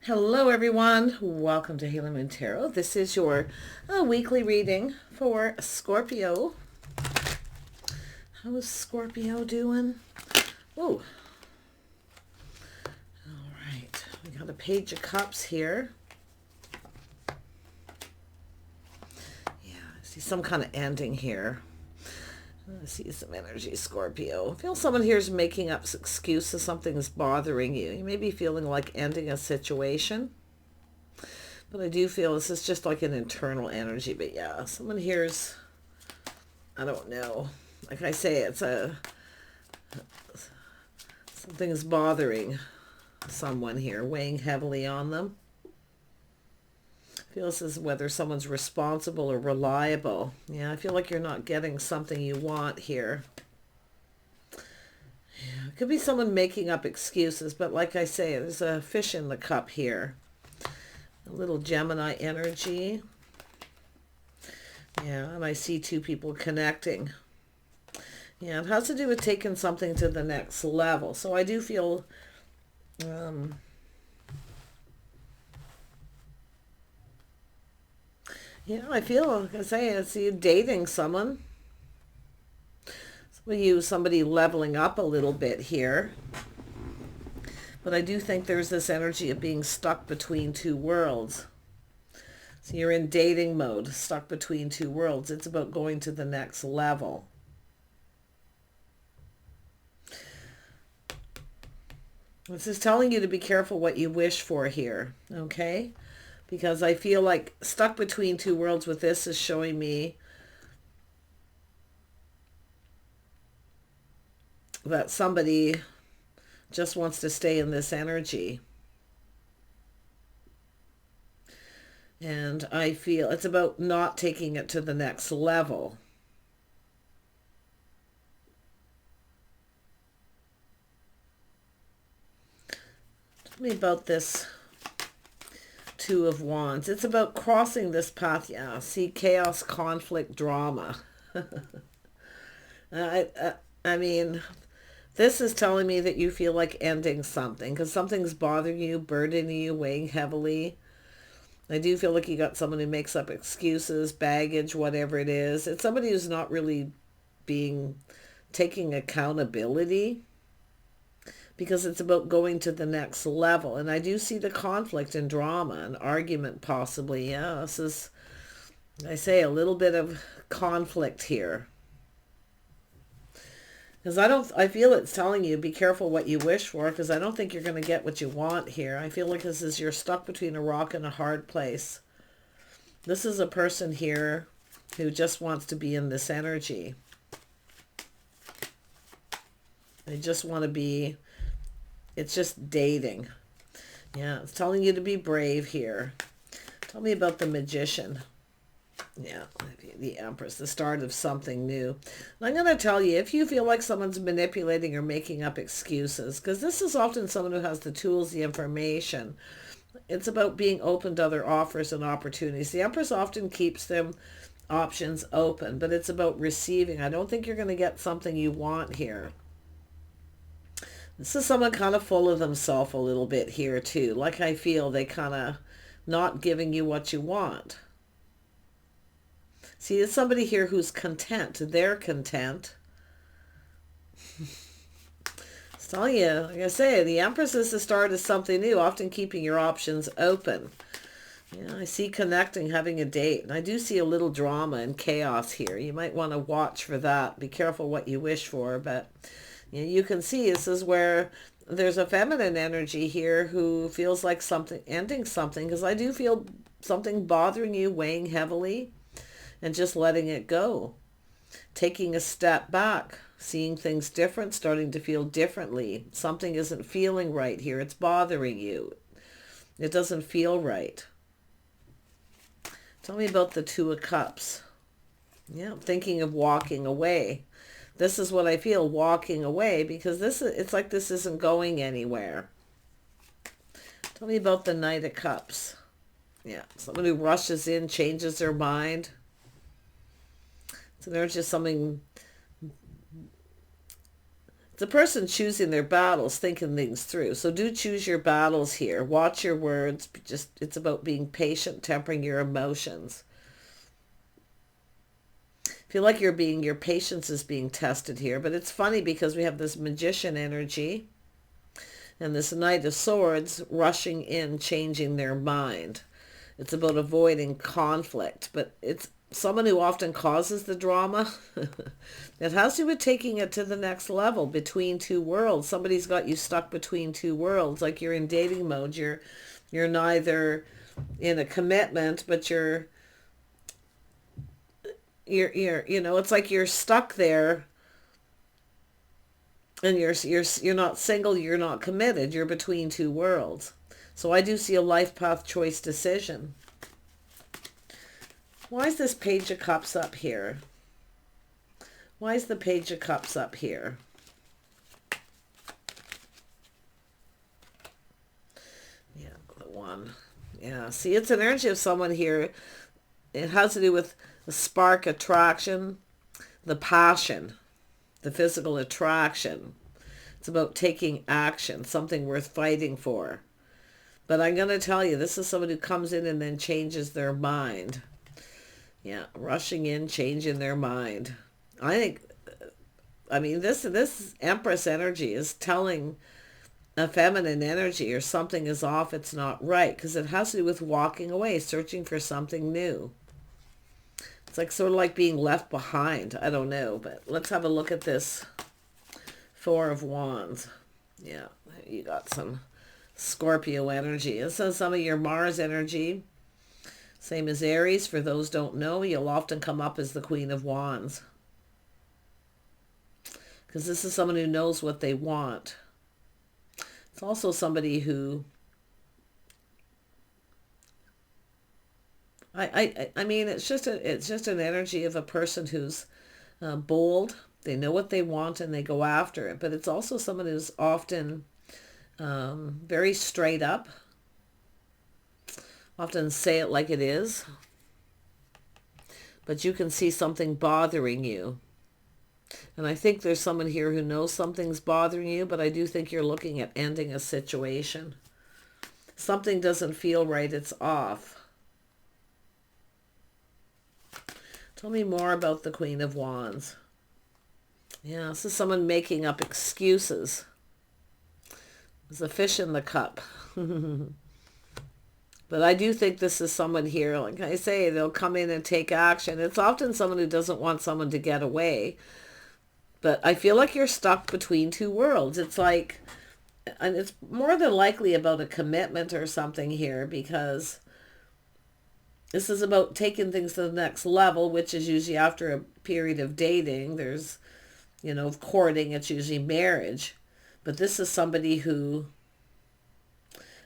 Hello everyone, welcome to Halo Moon Tarot. This is your weekly reading for Scorpio. How is Scorpio doing? Oh, all right. We got a Page of Cups here. Yeah, I see some kind of ending here. I see some energy, Scorpio. I feel someone here is making up excuses. Something is bothering you. You may be feeling like ending a situation. But I do feel this is just like an internal energy. But yeah, someone here's, I don't know. Like I say, something is bothering someone here, weighing heavily on them. I feel this is whether someone's responsible or reliable. Yeah, I feel like you're not getting something you want here. Yeah, it could be someone making up excuses, but like I say, there's a fish in the cup here. A little Gemini energy. Yeah, and I see two people connecting. Yeah, it has to do with taking something to the next level. So I do feel yeah, I feel, like I say, I see you dating someone. Somebody leveling up a little bit here. But I do think there's this energy of being stuck between two worlds. So you're in dating mode, stuck between two worlds. It's about going to the next level. This is telling you to be careful what you wish for here, okay? Because I feel like stuck between two worlds with this is showing me that somebody just wants to stay in this energy. And I feel it's about not taking it to the next level. Tell me about this Two of Wands. It's about crossing this path. Yeah, see, chaos, conflict, drama. I mean, this is telling me that you feel like ending something because something's bothering you, burdening you, weighing heavily. I do feel like you got someone who makes up excuses, baggage, whatever it is. It's somebody who's not really taking accountability because it's about going to the next level. And I do see the conflict and drama, an argument possibly. Yeah, this is, I say, a little bit of conflict here. Because I feel it's telling you, be careful what you wish for, because I don't think you're going to get what you want here. I feel like this is, you're stuck between a rock and a hard place. This is a person here who just wants to be in this energy. They just want to be, it's just dating. Yeah, it's telling you to be brave here. Tell me about the Magician. Yeah, the Empress, the start of something new. And I'm going to tell you, if you feel like someone's manipulating or making up excuses, because this is often someone who has the tools, the information. It's about being open to other offers and opportunities. The Empress often keeps them options open, but it's about receiving. I don't think you're going to get something you want here. This is someone kind of full of themselves a little bit here too. Like I feel they kind of not giving you what you want. See, it's somebody here who's content. They're content. It's telling you, like I say, the Empress is the start of something new, often keeping your options open. Yeah, I see connecting, having a date. And I do see a little drama and chaos here. You might want to watch for that. Be careful what you wish for. But you can see this is where there's a feminine energy here who feels like something, ending something. Because I do feel something bothering you, weighing heavily. And just letting it go. Taking a step back. Seeing things different. Starting to feel differently. Something isn't feeling right here. It's bothering you. It doesn't feel right. Tell me about the Two of Cups. Yeah, I'm thinking of walking away. This is what I feel, walking away. Because it's like this isn't going anywhere. Tell me about the Knight of Cups. Yeah, someone who rushes in, changes their mind. So there's just something, It's a person choosing their battles, thinking things through. So do choose your battles here. Watch your words. Just, it's about being patient, tempering your emotions. Feel like your patience is being tested here. But it's funny because we have this Magician energy and this Knight of Swords rushing in, changing their mind. It's about avoiding conflict, but it's someone who often causes the drama. It has to do with taking it to the next level, between two worlds. Somebody's got you stuck between two worlds, like you're in dating mode. You're neither in a commitment, but you're you know, it's like you're stuck there, and you're not single, you're not committed, you're between two worlds. So I do see a life path choice decision. Why is this Page of Cups up here? Why is the Page of Cups up here? Yeah, the one. Yeah, see, it's an energy of someone here. It has to do with the spark, attraction, the passion, the physical attraction. It's about taking action, something worth fighting for. But I'm going to tell you, this is someone who comes in and then changes their mind. Yeah, rushing in, changing their mind. I think, I mean, this Empress energy is telling a feminine energy, or something is off, it's not right, because it has to do with walking away, searching for something new. It's like sort of like being left behind. I don't know, but let's have a look at this Four of Wands. Yeah, you got some Scorpio energy. This is some of your Mars energy. Same as Aries. For those don't know, you'll often come up as the Queen of Wands, because this is someone who knows what they want. It's also somebody who, I mean, it's just an energy of a person who's bold. They know what they want and they go after it. But it's also someone who's often very straight up. Often say it like it is. But you can see something bothering you. And I think there's someone here who knows something's bothering you, but I do think you're looking at ending a situation. Something doesn't feel right, it's off. Tell me more about the Queen of Wands. Yeah, this is someone making up excuses. There's a fish in the cup. But I do think this is someone here, like I say, they'll come in and take action. It's often someone who doesn't want someone to get away. But I feel like you're stuck between two worlds. It's like, and it's more than likely about a commitment or something here, because this is about taking things to the next level, which is usually after a period of dating. There's, you know, of courting, it's usually marriage. But this is somebody who,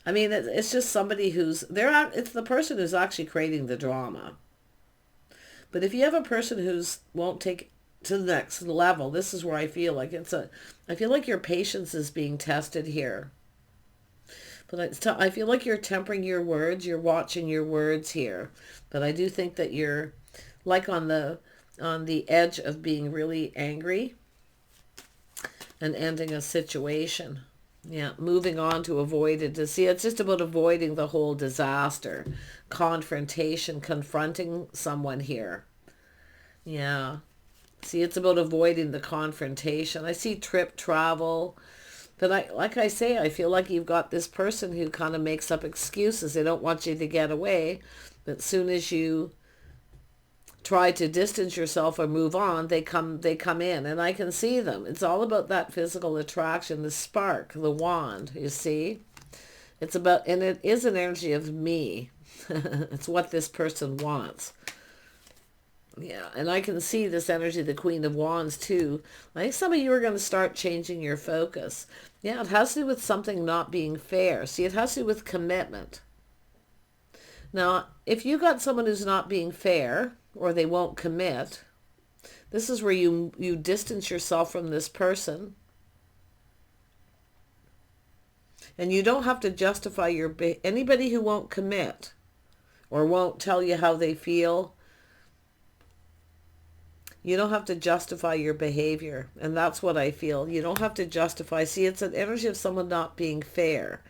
I mean, it's just somebody who's, it's the person who's actually creating the drama. But if you have a person who's won't take to the next level, this is where I feel like I feel like your patience is being tested here. But I feel like you're tempering your words, you're watching your words here. But I do think that you're like on the edge of being really angry and ending a situation. Yeah, moving on to avoid it. To see, it's just about avoiding the whole disaster, confrontation, confronting someone here. Yeah. See, it's about avoiding the confrontation. I see trip, travel. But like I say, I feel like you've got this person who kind of makes up excuses. They don't want you to get away. But as soon as you try to distance yourself or move on, they come in, and I can see them. It's all about that physical attraction, the spark, the wand, you see? It's about, and it is an energy of me. It's what this person wants. Yeah, and I can see this energy, the Queen of Wands, too. I think some of you are going to start changing your focus. Yeah, it has to do with something not being fair. See, it has to do with commitment. Now, if you got someone who's not being fair, or they won't commit, this is where you distance yourself from this person. And you don't have to justify anybody who won't commit or won't tell you how they feel. You don't have to justify your behavior. And that's what I feel. You don't have to justify. See, it's an energy of someone not being fair.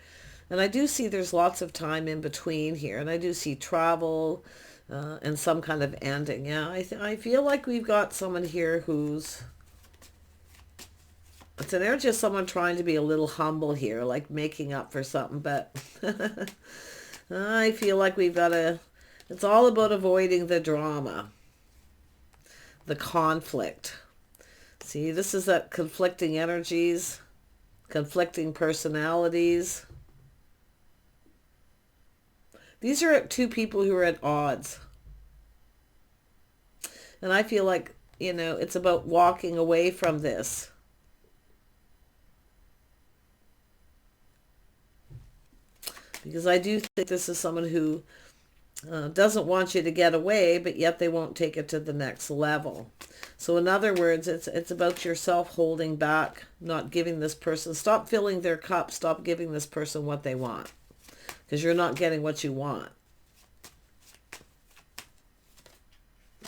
And I do see there's lots of time in between here. And I do see travel and some kind of ending. Yeah, I feel like we've got someone here who's... It's an energy of someone trying to be a little humble here, like making up for something. But I feel like we've got to... It's all about avoiding the drama, the conflict. See, this is that conflicting energies, conflicting personalities. These are two people who are at odds. And I feel like, you know, it's about walking away from this. Because I do think this is someone who doesn't want you to get away, but yet they won't take it to the next level. So in other words, it's about yourself holding back, not giving this person, stop filling their cup, stop giving this person what they want. Because you're not getting what you want.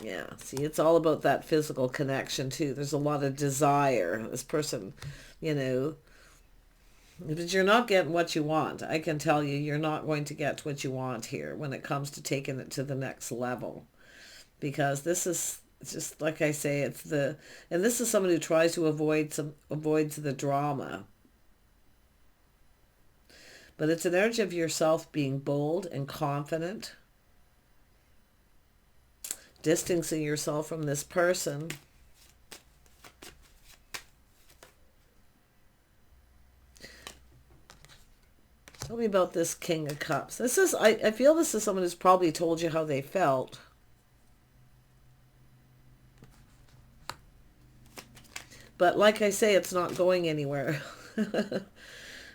Yeah, see, it's all about that physical connection too. There's a lot of desire. This person, you know, but you're not getting what you want. I can tell you, you're not going to get what you want here when it comes to taking it to the next level. Because this is, it's just like I say, it's the, and this is someone who tries to avoids the drama. But it's an energy of yourself being bold and confident, distancing yourself from this person. Tell me about this King of Cups. This is, I feel this is someone who's probably told you how they felt. But like I say, it's not going anywhere.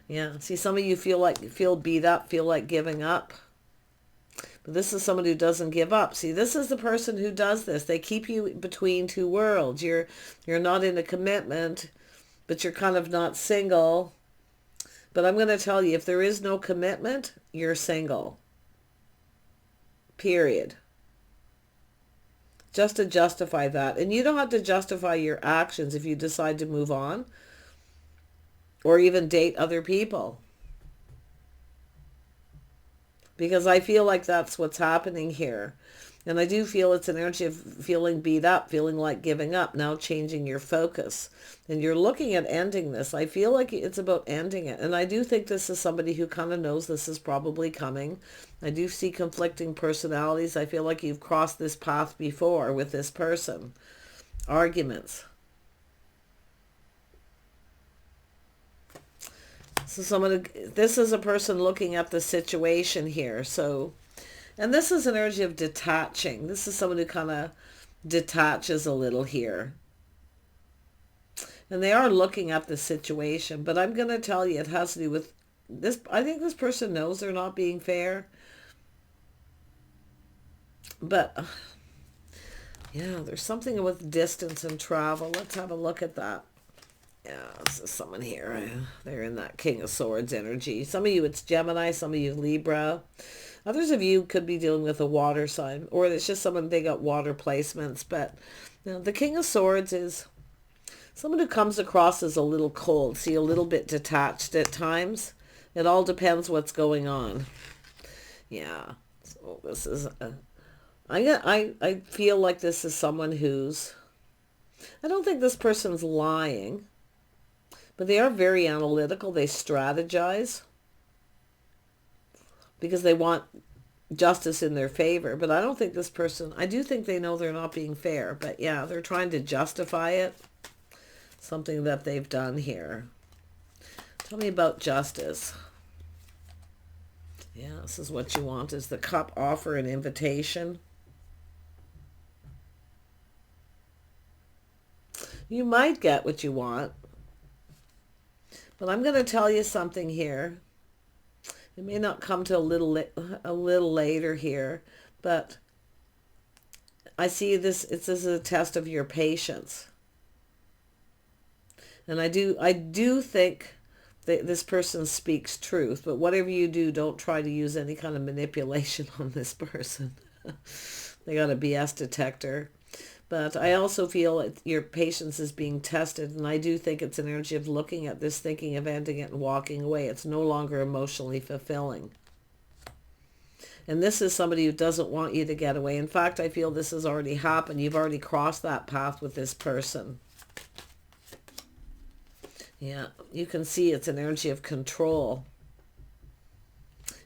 Yeah, see, some of you feel beat up, feel like giving up. But this is someone who doesn't give up. See, this is the person who does this. They keep you between two worlds. You're not in a commitment, but you're kind of not single. But I'm going to tell you, if there is no commitment, you're single. Period. Just to justify that. And you don't have to justify your actions if you decide to move on or even date other people. Because I feel like that's what's happening here. And I do feel it's an energy of feeling beat up, feeling like giving up, now changing your focus. And you're looking at ending this. I feel like it's about ending it. And I do think this is somebody who kind of knows this is probably coming. I do see conflicting personalities. I feel like you've crossed this path before with this person. Arguments. So this is a person looking at the situation here. So, and this is an energy of detaching. This is someone who kind of detaches a little here. And they are looking at the situation, but I'm going to tell you it has to do with this. I think this person knows they're not being fair. But yeah, there's something with distance and travel. Let's have a look at that. Yeah, this is someone here. They're in that King of Swords energy. Some of you, it's Gemini. Some of you, Libra. Others of you could be dealing with a water sign. Or it's just someone, they got water placements. But you know, the King of Swords is someone who comes across as a little cold. See, a little bit detached at times. It all depends what's going on. Yeah. So this is... I feel like this is someone who's... I don't think this person's lying. But they are very analytical. They strategize because they want justice in their favor. But I don't think this person, I do think they know they're not being fair. But yeah, they're trying to justify it. Something that they've done here. Tell me about justice. Yeah, this is what you want, is the cup, offer, and invitation. You might get what you want. But I'm going to tell you something here. It may not come to a little later here, but I see this is a test of your patience. And I do think that this person speaks truth, but whatever you do, don't try to use any kind of manipulation on this person. They got a BS detector. But I also feel that your patience is being tested, and I do think it's an energy of looking at this, thinking of ending it and walking away. It's no longer emotionally fulfilling. And this is somebody who doesn't want you to get away. In fact, I feel this has already happened. You've already crossed that path with this person. Yeah, you can see it's an energy of control.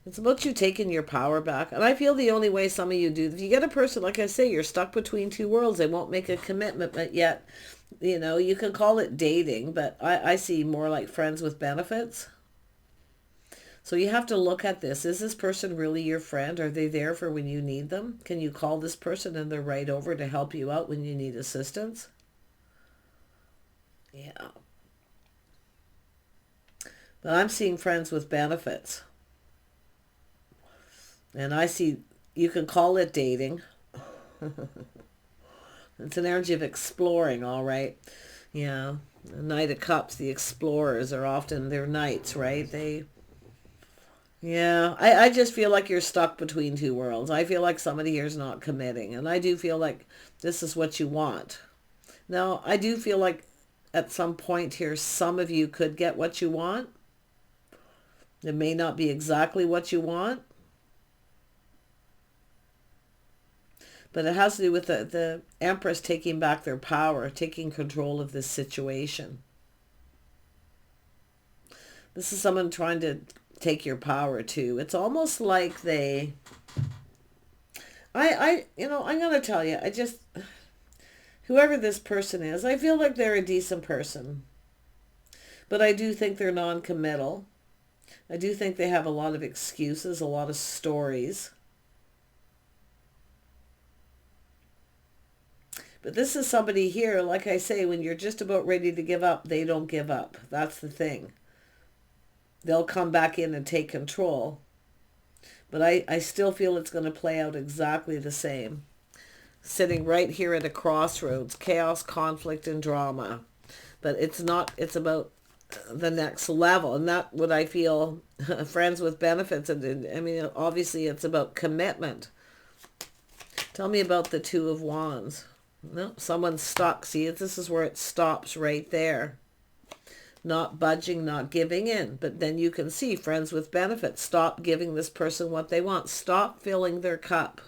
It's about you taking your power back. And I feel the only way some of you do, if you get a person, like I say, you're stuck between two worlds, they won't make a commitment, but yet, you know, you can call it dating, but I see more like friends with benefits. So you have to look at this. Is this person really your friend? Are they there for when you need them? Can you call this person and they're right over to help you out when you need assistance? Yeah. But I'm seeing friends with benefits. And I see, you can call it dating. It's an energy of exploring, all right? Yeah. The Knight of Cups, the explorers are often, they're knights, right? Yeah, I just feel like you're stuck between two worlds. I feel like somebody here is not committing. And I do feel like this is what you want. Now, I do feel like at some point here, some of you could get what you want. It may not be exactly what you want. But it has to do with the Empress taking back their power, taking control of this situation. This is someone trying to take your power too. It's almost like they... you know, I'm going to tell you, whoever this person is, I feel like they're a decent person. But I do think they're non-committal. I do think they have a lot of excuses, a lot of stories. But this is somebody here, like I say, when you're just about ready to give up, they don't give up. That's the thing. They'll come back in and take control. But I still feel it's going to play out exactly the same. Sitting right here at a crossroads, chaos, conflict, and drama. But it's about the next level. And that's what I feel, friends with benefits. And I mean, obviously it's about commitment. Tell me about the Two of Wands. No, someone's stuck. See, this is where it stops right there. Not budging, not giving in. But then you can see friends with benefits. Stop giving this person what they want. Stop filling their cup.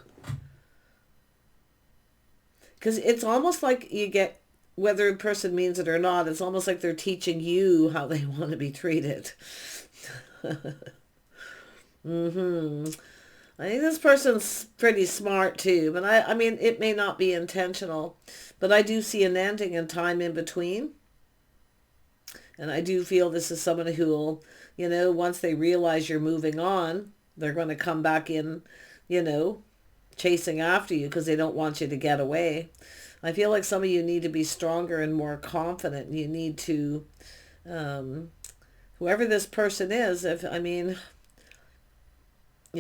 Because it's almost like you get, whether a person means it or not, it's almost like they're teaching you how they want to be treated. I think this person's pretty smart too, but I mean, it may not be intentional, but I do see an ending and time in between. And I do feel this is someone who will, you know, once they realize you're moving on, they're going to come back in, you know, chasing after you because they don't want you to get away. I feel like some of you need to be stronger and more confident. You need to, whoever this person is, if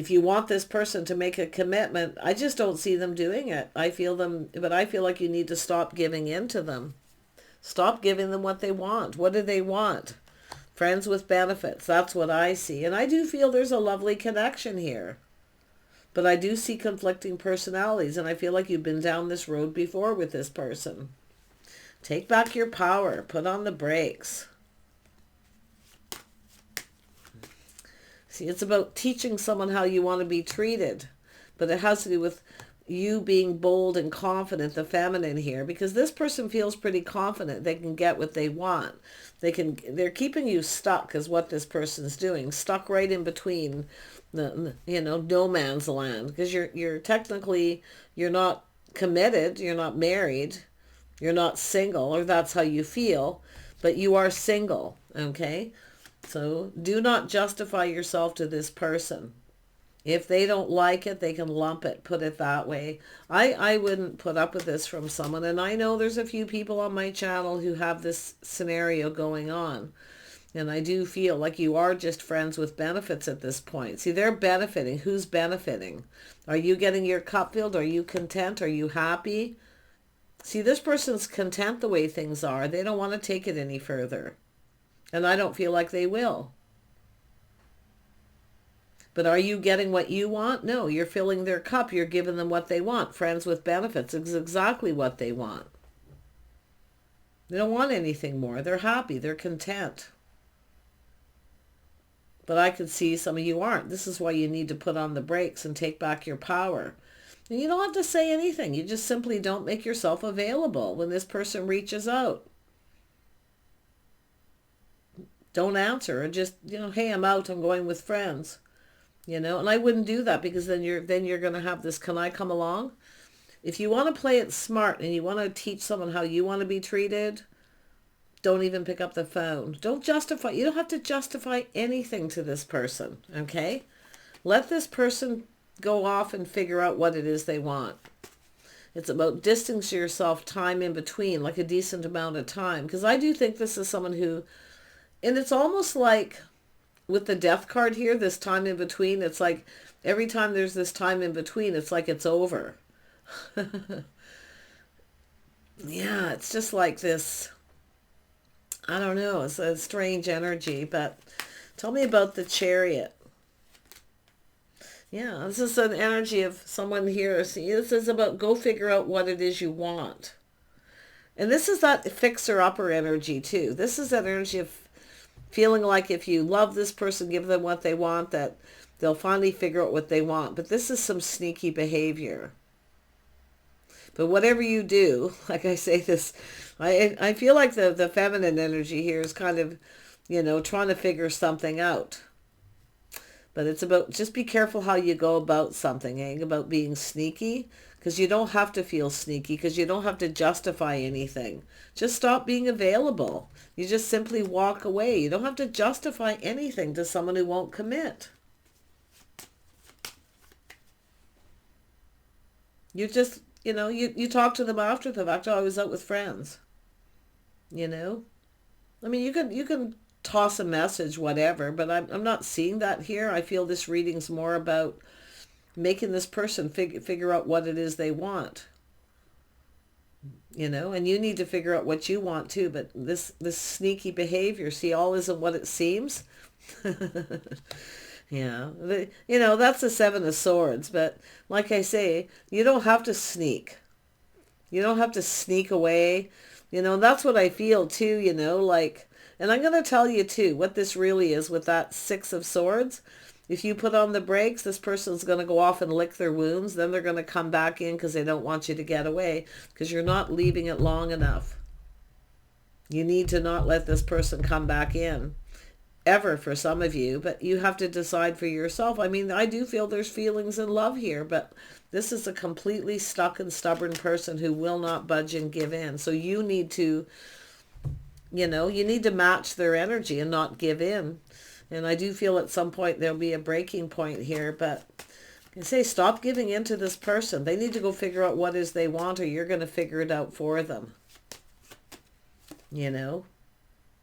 you want this person to make a commitment, I just don't see them doing it. I feel like you need to stop giving in to them. Stop giving them what they want. What do they want? Friends with benefits. That's what I see. And I do feel there's a lovely connection here. But I do see conflicting personalities, and I feel like you've been down this road before with this person. Take back your power. Put on the brakes. See, it's about teaching someone how you want to be treated. But it has to do with you being bold and confident, the feminine here, because this person feels pretty confident they can get what they want. They're keeping you stuck is what this person's doing. Stuck right in between no man's land, because you're technically, you're not committed, you're not married, you're not single, or that's how you feel, but you are single, okay? So do not justify yourself to this person. If they don't like it, they can lump it, put it that way. I wouldn't put up with this from someone, and I know there's a few people on my channel who have this scenario going on. And I do feel like you are just friends with benefits at this point. See, they're benefiting. Who's benefiting? Are you getting your cup filled? Are you content? Are you happy? See, this person's content the way things are. They don't want to take it any further. And I don't feel like they will. But are you getting what you want? No, you're filling their cup. You're giving them what they want. Friends with benefits is exactly what they want. They don't want anything more. They're happy. They're content. But I could see some of you aren't. This is why you need to put on the brakes and take back your power. And you don't have to say anything. You just simply don't make yourself available when this person reaches out. Don't answer, or just, hey, I'm out. I'm going with friends. And I wouldn't do that, because then you're going to have this, can I come along? If you want to play it smart and you want to teach someone how you want to be treated, don't even pick up the phone. Don't justify. You don't have to justify anything to this person, okay? Let this person go off and figure out what it is they want. It's about distancing yourself time in between, like a decent amount of time. Because I do think this is someone who, and it's almost like with the death card here, this time in between, it's like every time there's this time in between, it's like it's over. Yeah, it's just like this, I don't know, it's a strange energy. But tell me about the Chariot. Yeah, this is an energy of someone here. See, this is about go figure out what it is you want. And this is that fixer-upper energy too. This is that energy of feeling like if you love this person, give them what they want, that they'll finally figure out what they want. But this is some sneaky behavior. But whatever you do, like I say this, I feel like the feminine energy here is kind of, trying to figure something out. But it's about, just be careful how you go about something, about being sneaky, because you don't have to feel sneaky, because you don't have to justify anything. Just stop being available. You just simply walk away. You don't have to justify anything to someone who won't commit. You just, you talk to them after the fact. Oh, I was out with friends. I mean, you can toss a message, whatever, but I'm not seeing that here. I feel this reading's more about making this person figure out what it is they want. And you need to figure out what you want too. But this sneaky behavior, see, all isn't what it seems. Yeah, that's the Seven of Swords. But like I say, you don't have to sneak. You don't have to sneak away. That's what I feel too, like, and I'm going to tell you too, what this really is with that Six of Swords. If you put on the brakes, this person's going to go off and lick their wounds. Then they're going to come back in because they don't want you to get away, because you're not leaving it long enough. You need to not let this person come back in. Ever, for some of you, but you have to decide for yourself. I mean, I do feel there's feelings in love here, but this is a completely stuck and stubborn person who will not budge and give in. So you need to, you need to match their energy and not give in. And I do feel at some point there'll be a breaking point here, but I say stop giving in to this person. They need to go figure out what it is they want, or you're going to figure it out for them.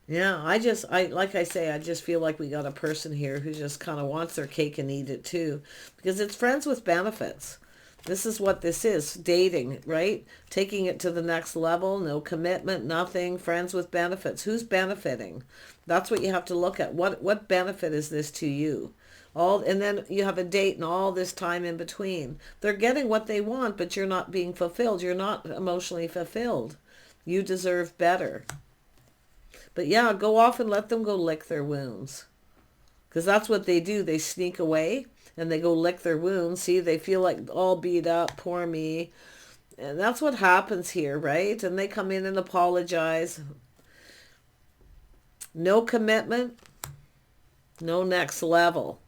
Yeah, like I say, I just feel like we got a person here who just kind of wants their cake and eat it too, because it's friends with benefits. This is what this is, dating, right? Taking it to the next level, no commitment, nothing, friends with benefits. Who's benefiting? That's what you have to look at. What benefit is this to you? And then you have a date and all this time in between. They're getting what they want, but you're not being fulfilled. You're not emotionally fulfilled. You deserve better. But yeah, go off and let them go lick their wounds. Because that's what they do. They sneak away and they go lick their wounds. See, they feel like all beat up, poor me. And that's what happens here, right? And they come in and apologize. No commitment, no next level.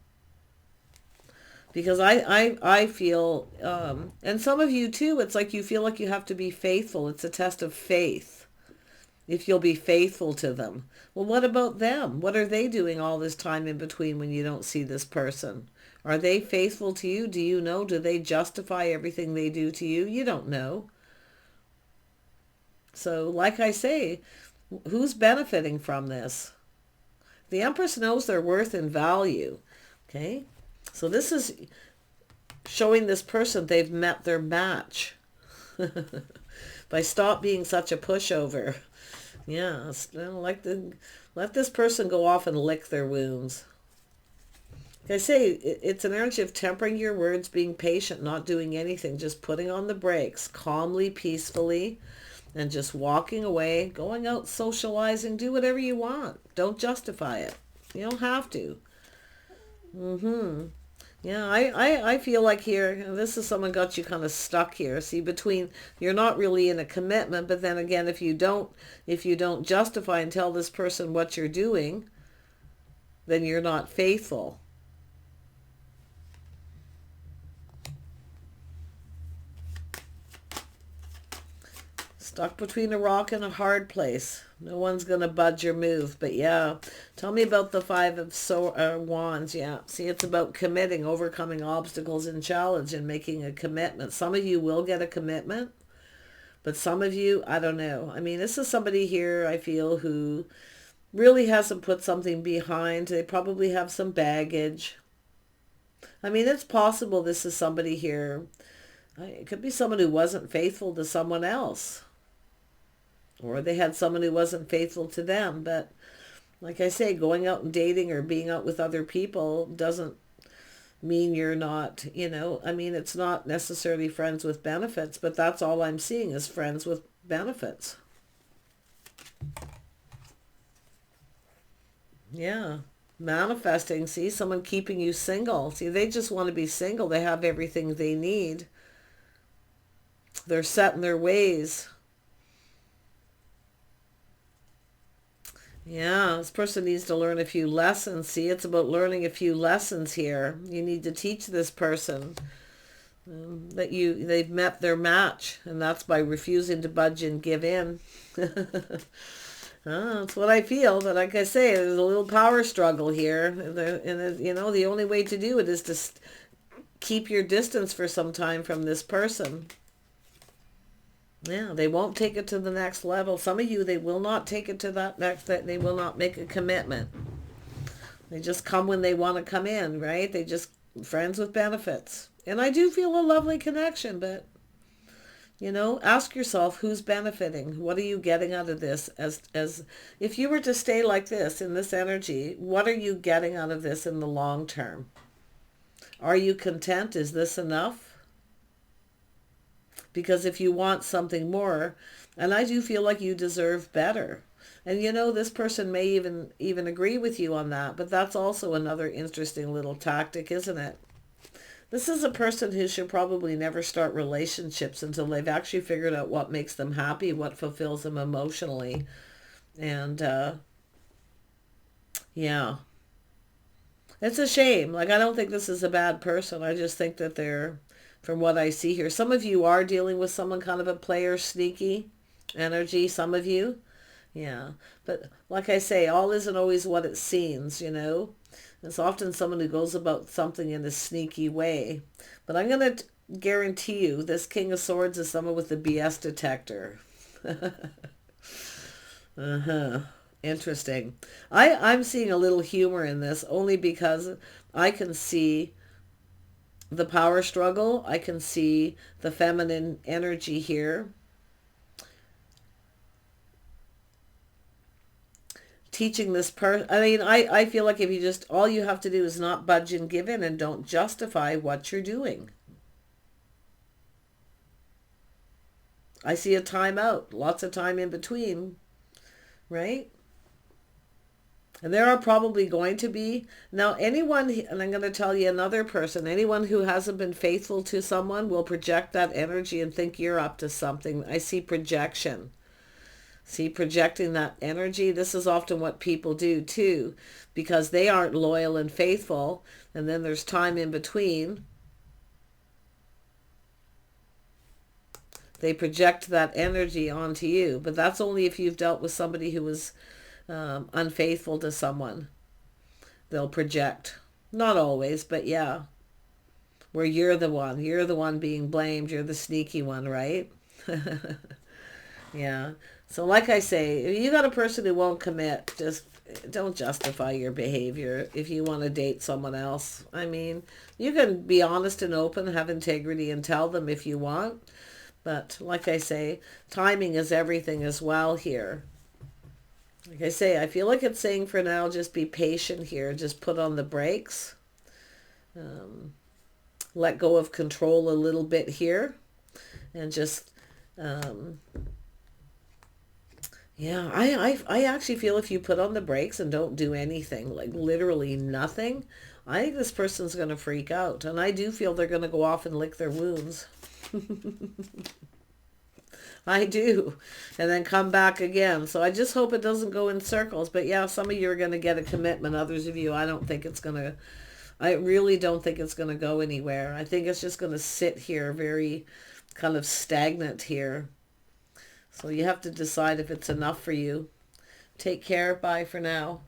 Because I feel, and some of you too, it's like you feel like you have to be faithful. It's a test of faith. If you'll be faithful to them. Well, what about them? What are they doing all this time in between when you don't see this person? Are they faithful to you? Do you know? Do they justify everything they do to you? You don't know. So, like I say, who's benefiting from this? The Empress knows their worth and value. Okay? So this is showing this person they've met their match. By stop being such a pushover. Yeah, let this person go off and lick their wounds. Like I say, it's an energy of tempering your words, being patient, not doing anything, just putting on the brakes, calmly, peacefully, and just walking away, going out, socializing, do whatever you want. Don't justify it. You don't have to. Yeah, I feel like here, this is someone got you kind of stuck here. See, between, you're not really in a commitment, but then again, if you don't justify and tell this person what you're doing, then you're not faithful. Stuck between a rock and a hard place. No one's going to budge or move. But yeah, tell me about the Five of Wands. Yeah, see, it's about committing, overcoming obstacles and challenge, and making a commitment. Some of you will get a commitment, but some of you, I don't know. I mean, this is somebody here, I feel, who really hasn't put something behind. They probably have some baggage. I mean, it's possible this is somebody here. It could be someone who wasn't faithful to someone else. Or they had someone who wasn't faithful to them. But like I say, going out and dating or being out with other people doesn't mean you're not, I mean, it's not necessarily friends with benefits, but that's all I'm seeing is friends with benefits. Yeah. Manifesting. See, someone keeping you single. See, they just want to be single. They have everything they need. They're set in their ways. Yeah, this person needs to learn a few lessons. See, it's about learning a few lessons here. You need to teach this person that they've met their match, and that's by refusing to budge and give in. That's what I feel. But like I say, there's a little power struggle here, and the only way to do it is to keep your distance for some time from this person. Yeah, they won't take it to the next level. Some of you, they will not take it to that next, that they will not make a commitment. They just come when they want to come in, right? They just, friends with benefits. And I do feel a lovely connection, but, ask yourself who's benefiting. What are you getting out of this? As if you were to stay like this, in this energy, what are you getting out of this in the long term? Are you content? Is this enough? Because if you want something more, and I do feel like you deserve better. And this person may even agree with you on that, but that's also another interesting little tactic, isn't it? This is a person who should probably never start relationships until they've actually figured out what makes them happy, what fulfills them emotionally. And yeah. It's a shame. Like, I don't think this is a bad person. I just think that they're, from what I see here, some of you are dealing with someone kind of a player, sneaky energy, some of you. Yeah. But like I say, all isn't always what it seems, It's often someone who goes about something in a sneaky way. But I'm going to guarantee you this King of Swords is someone with the BS detector. Interesting. I'm seeing a little humor in this only because I can see the power struggle. I can see the feminine energy here. Teaching this person, I feel like if you just, all you have to do is not budge and give in and don't justify what you're doing. I see a time out, lots of time in between, right? And there are probably going to be, now anyone, and I'm going to tell you another person, anyone who hasn't been faithful to someone will project that energy and think you're up to something. I see projection. See, projecting that energy. This is often what people do too, because they aren't loyal and faithful. And then there's time in between. They project that energy onto you. But that's only if you've dealt with somebody who was unfaithful to someone. They'll project. Not always, but yeah. Where you're the one being blamed. You're the sneaky one, right? Yeah. So like I say, if you got a person who won't commit, just don't justify your behavior if you want to date someone else. I mean, you can be honest and open, have integrity, and tell them if you want. But like I say, timing is everything as well here. Like I say, I feel like it's saying for now, just be patient here. Just put on the brakes. let go of control a little bit here, and just yeah, I actually feel if you put on the brakes and don't do anything, like literally nothing, I think this person's going to freak out. And I do feel they're going to go off and lick their wounds. I do. And then come back again. So I just hope it doesn't go in circles. But yeah, some of you are going to get a commitment. Others of you, I don't think it's going to, I really don't think it's going to go anywhere. I think it's just going to sit here very kind of stagnant here. So you have to decide if it's enough for you. Take care. Bye for now.